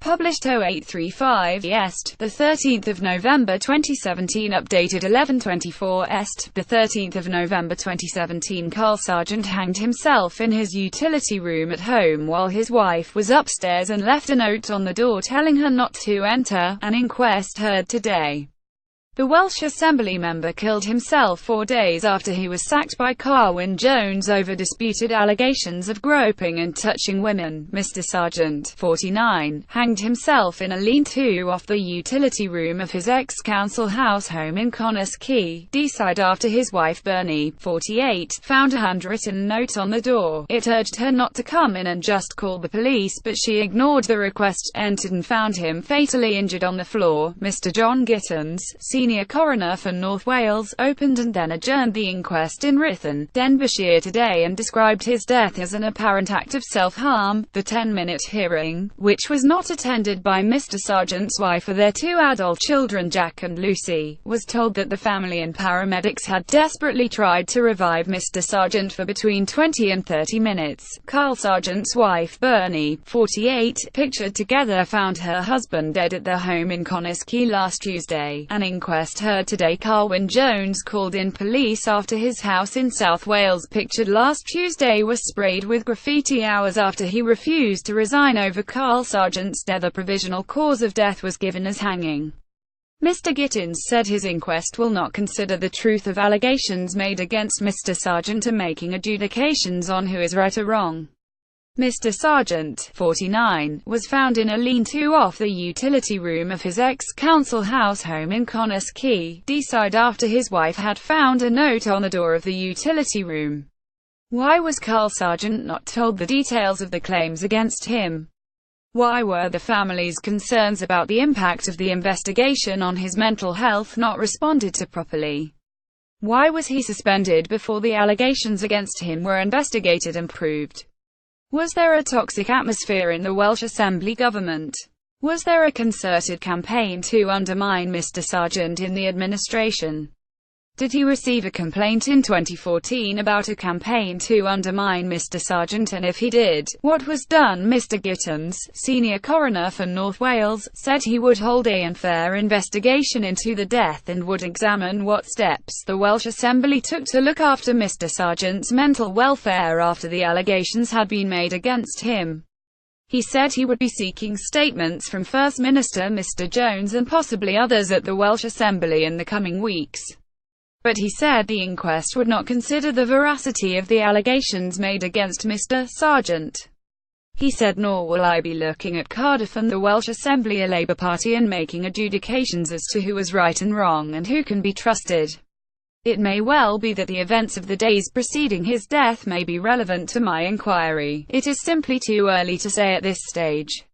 Published 0835 Est, 13 November 2017. Updated 11/24 Est, 13 November 2017. Carl Sargeant hanged himself in his utility room at home while his wife was upstairs and left a note on the door telling her not to enter, an inquest heard today. The Welsh Assembly member killed himself 4 days after he was sacked by Carwyn Jones over disputed allegations of groping and touching women. Mr. Sargeant, 49, hanged himself in a lean-to off the utility room of his ex-council house home in Connah's Quay, Deeside, after his wife Bernie, 48, found a handwritten note on the door. It urged her not to come in and just call the police, but she ignored the request, entered and found him fatally injured on the floor. Mr. John Gittins, Senior Coroner for North Wales, opened and then adjourned the inquest in Ruthin, Denbighshire today and described his death as an apparent act of self-harm. The 10-minute hearing, which was not attended by Mr. Sargeant's wife or their 2 adult children Jack and Lucy, was told that the family and paramedics had desperately tried to revive Mr. Sargeant for between 20 and 30 minutes. Carl Sargeant's wife Bernie, 48, pictured together, found her husband dead at their home in Connah's Quay last Tuesday. An inquest heard today. Carwyn Jones called in police after his house in South Wales, pictured last Tuesday, was sprayed with graffiti hours after he refused to resign over Carl Sargeant's death. A provisional cause of death was given as hanging. Mr. Gittins said his inquest will not consider the truth of allegations made against Mr. Sargeant and making adjudications on who is right or wrong. Mr. Sargeant, 49, was found in a lean-to off the utility room of his ex-council house home in Connah's Quay, Deeside, after his wife had found a note on the door of the utility room. Why was Carl Sargeant not told the details of the claims against him? Why were the family's concerns about the impact of the investigation on his mental health not responded to properly? Why was he suspended before the allegations against him were investigated and proved? Was there a toxic atmosphere in the Welsh Assembly government? Was there a concerted campaign to undermine Mr. Sargeant in the administration? Did he receive a complaint in 2014 about a campaign to undermine Mr. Sargeant, and if he did, what was done? Mr. Gittins, Senior Coroner for North Wales, said he would hold a fair investigation into the death and would examine what steps the Welsh Assembly took to look after Mr. Sargeant's mental welfare after the allegations had been made against him. He said he would be seeking statements from First Minister Mr. Jones and possibly others at the Welsh Assembly in the coming weeks. But he said the inquest would not consider the veracity of the allegations made against Mr. Sargeant. He said, nor will I be looking at Cardiff and the Welsh Assembly, a Labour Party, and making adjudications as to who is right and wrong and who can be trusted. It may well be that the events of the days preceding his death may be relevant to my inquiry. It is simply too early to say at this stage.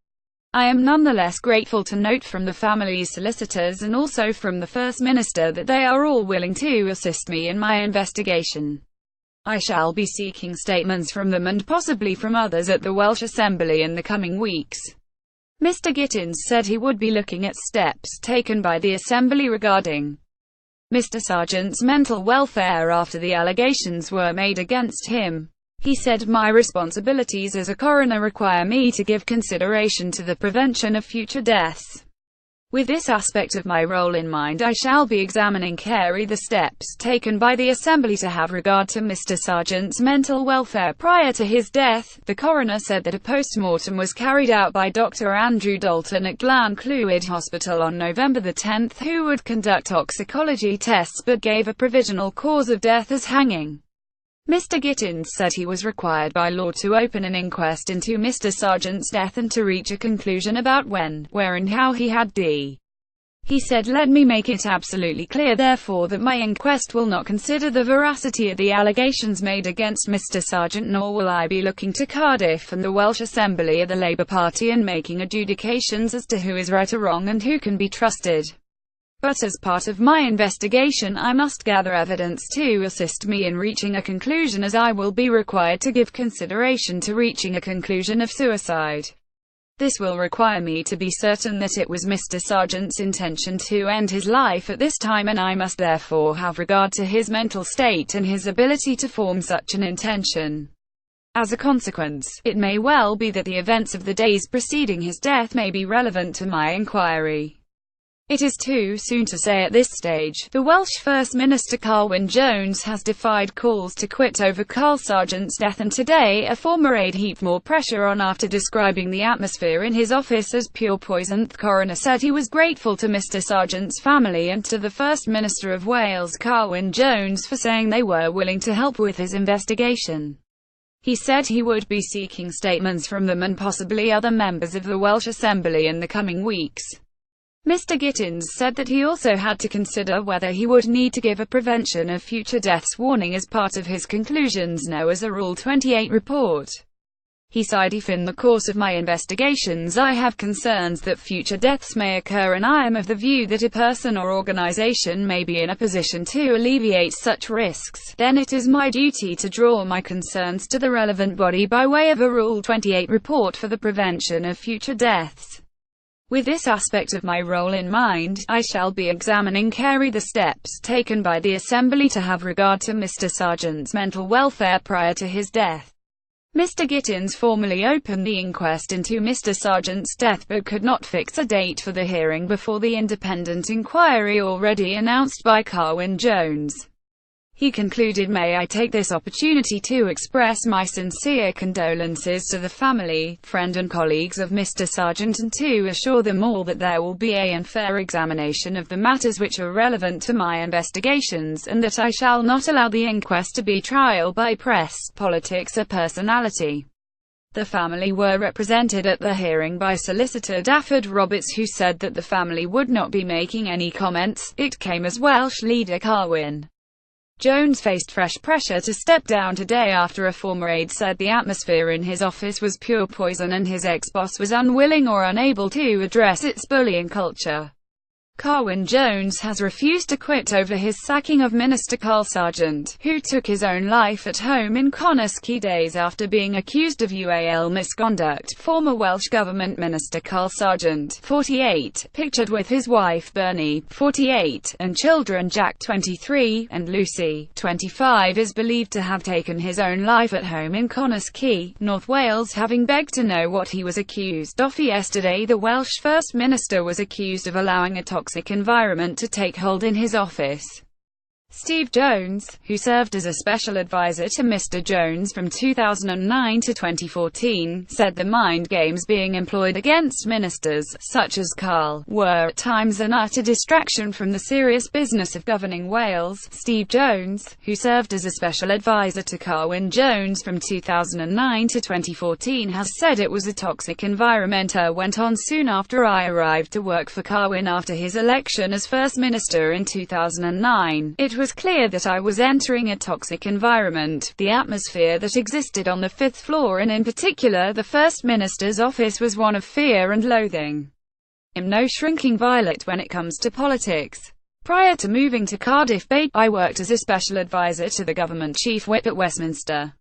I am nonetheless grateful to note from the family's solicitors and also from the First Minister that they are all willing to assist me in my investigation. I shall be seeking statements from them and possibly from others at the Welsh Assembly in the coming weeks. Mr. Gittins said he would be looking at steps taken by the Assembly regarding Mr. Sargeant's mental welfare after the allegations were made against him. He said, my responsibilities as a coroner require me to give consideration to the prevention of future deaths. With this aspect of my role in mind, I shall be examining carefully the steps taken by the Assembly to have regard to Mr. Sargeant's mental welfare prior to his death. The coroner said that a post-mortem was carried out by Dr. Andrew Dalton at Glan Clwyd Hospital on November 10, who would conduct toxicology tests but gave a provisional cause of death as hanging. Mr. Gittins said he was required by law to open an inquest into Mr. Sargeant's death and to reach a conclusion about when, where and how he had died. He said, let me make it absolutely clear therefore that my inquest will not consider the veracity of the allegations made against Mr. Sargeant, nor will I be looking to Cardiff and the Welsh Assembly or the Labour Party and making adjudications as to who is right or wrong and who can be trusted. But as part of my investigation I must gather evidence to assist me in reaching a conclusion, as I will be required to give consideration to reaching a conclusion of suicide. This will require me to be certain that it was Mr. Sargeant's intention to end his life at this time, and I must therefore have regard to his mental state and his ability to form such an intention. As a consequence, it may well be that the events of the days preceding his death may be relevant to my inquiry. It is too soon to say at this stage. The Welsh First Minister Carl Jones has defied calls to quit over Carl Sargeant's death, and today a former aide heaped more pressure on after describing the atmosphere in his office as pure poison. The coroner said he was grateful to Mr Sargeant's family and to the First Minister of Wales, Carl Jones, for saying they were willing to help with his investigation. He said he would be seeking statements from them and possibly other members of the Welsh Assembly in the coming weeks. Mr Gittins said that he also had to consider whether he would need to give a prevention of future deaths warning as part of his conclusions known as a Rule 28 report. He said, "If in the course of my investigations I have concerns that future deaths may occur and I am of the view that a person or organization may be in a position to alleviate such risks, then it is my duty to draw my concerns to the relevant body by way of a Rule 28 report for the prevention of future deaths. With this aspect of my role in mind, I shall be examining carefully the steps taken by the Assembly to have regard to Mr Sargeant's mental welfare prior to his death." Mr Gittins formally opened the inquest into Mr Sargeant's death but could not fix a date for the hearing before the independent inquiry already announced by Carl Jones. He concluded, "May I take this opportunity to express my sincere condolences to the family, friend and colleagues of Mr Sargeant and to assure them all that there will be a fair examination of the matters which are relevant to my investigations, and that I shall not allow the inquest to be trial by press, politics or personality." The family were represented at the hearing by solicitor Dafford Roberts, who said that the family would not be making any comments. It came as Welsh leader Carl Jones faced fresh pressure to step down today after a former aide said the atmosphere in his office was pure poison and his ex-boss was unwilling or unable to address its bullying culture. Carl Jones has refused to quit over his sacking of Minister Carl Sargeant, who took his own life at home in Connysky days after being accused of UAL misconduct. Former Welsh Government Minister Carl Sargeant, 48, pictured with his wife Bernie, 48, and children Jack, 23, and Lucy, 25, is believed to have taken his own life at home in Connysky, North Wales, having begged to know what he was accused of. Yesterday, the Welsh First Minister was accused of allowing a toxic environment to take hold in his office. Steve Jones, who served as a special advisor to Mr Jones from 2009 to 2014, said the mind games being employed against ministers, such as Carl, were at times an utter distraction from the serious business of governing Wales. Steve Jones, who served as a special advisor to Carl Jones from 2009 to 2014, has said it was a toxic environment. Went on, "Soon after I arrived to work for Carl after his election as First Minister in 2009, it was clear that I was entering a toxic environment. The atmosphere that existed on the 5th floor and in particular the First Minister's office was one of fear and loathing. I'm no shrinking violet when it comes to politics. Prior to moving to Cardiff Bay, I worked as a special advisor to the government chief whip at Westminster.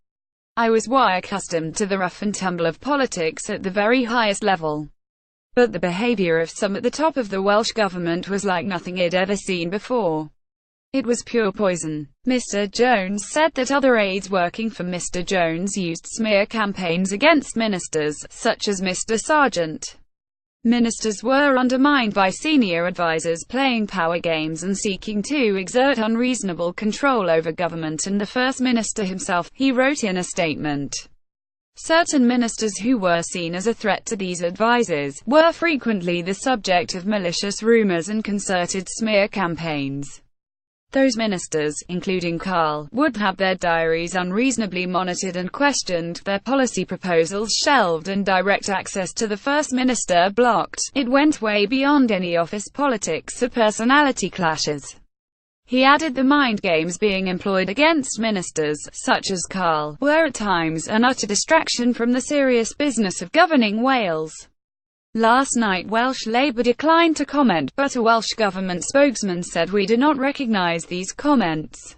I was accustomed to the rough and tumble of politics at the very highest level. But the behaviour of some at the top of the Welsh government was like nothing he'd ever seen before. It was pure poison." Mr Jones said that other aides working for Mr Jones used smear campaigns against ministers, such as Mr Sargeant. Ministers were undermined by senior advisors playing power games and seeking to exert unreasonable control over government and the First Minister himself, he wrote in a statement. Certain ministers who were seen as a threat to these advisors were frequently the subject of malicious rumours and concerted smear campaigns. Those ministers, including Carl, would have their diaries unreasonably monitored and questioned, their policy proposals shelved and direct access to the First Minister blocked. It went way beyond any office politics or personality clashes. He added the mind games being employed against ministers, such as Carl, were at times an utter distraction from the serious business of governing Wales. Last night Welsh Labour declined to comment, but a Welsh government spokesman said, "We do not recognise these comments."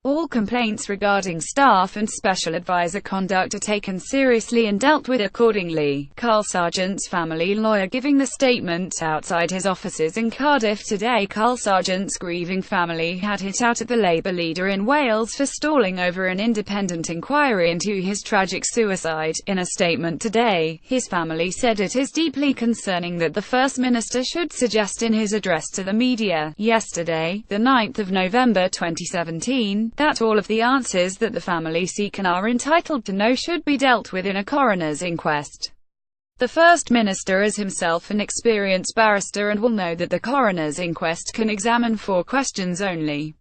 All complaints regarding staff and special advisor conduct are taken seriously and dealt with accordingly. Carl Sargeant's family lawyer giving the statement outside his offices in Cardiff today. Carl Sargeant's grieving family had hit out at the Labour leader in Wales for stalling over an independent inquiry into his tragic suicide. In a statement today, his family said it is deeply concerning that the First Minister should suggest in his address to the media, yesterday, the 9th of November 2017, that all of the answers that the family seek and are entitled to know should be dealt with in a coroner's inquest. The First Minister is himself an experienced barrister and will know that the coroner's inquest can examine 4 questions only: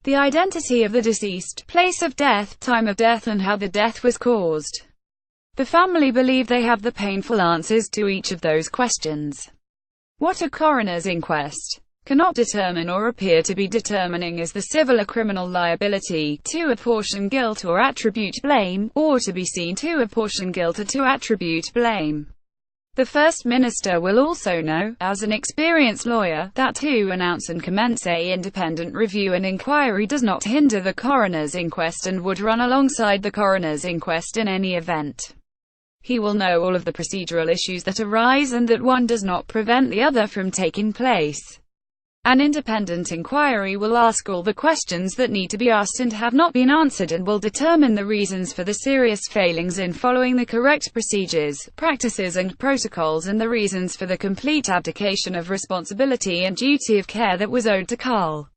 the identity of the deceased, place of death, time of death, and how the death was caused. The family believe they have the painful answers to each of those questions. What a coroner's inquest cannot determine or appear to be determining is the civil or criminal liability, to apportion guilt or attribute blame, or to be seen to apportion guilt or to attribute blame. The First Minister will also know, as an experienced lawyer, that to announce and commence a independent review and inquiry does not hinder the coroner's inquest and would run alongside the coroner's inquest in any event. He will know all of the procedural issues that arise and that one does not prevent the other from taking place. An independent inquiry will ask all the questions that need to be asked and have not been answered and will determine the reasons for the serious failings in following the correct procedures, practices and protocols, and the reasons for the complete abdication of responsibility and duty of care that was owed to Carl.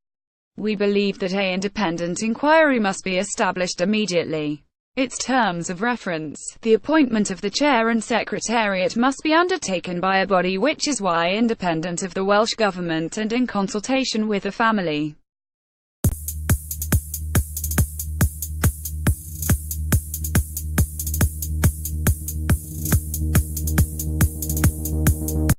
We believe that an independent inquiry must be established immediately. Its terms of reference, the appointment of the chair and secretariat, must be undertaken by a body which is independent of the Welsh Government and in consultation with the family.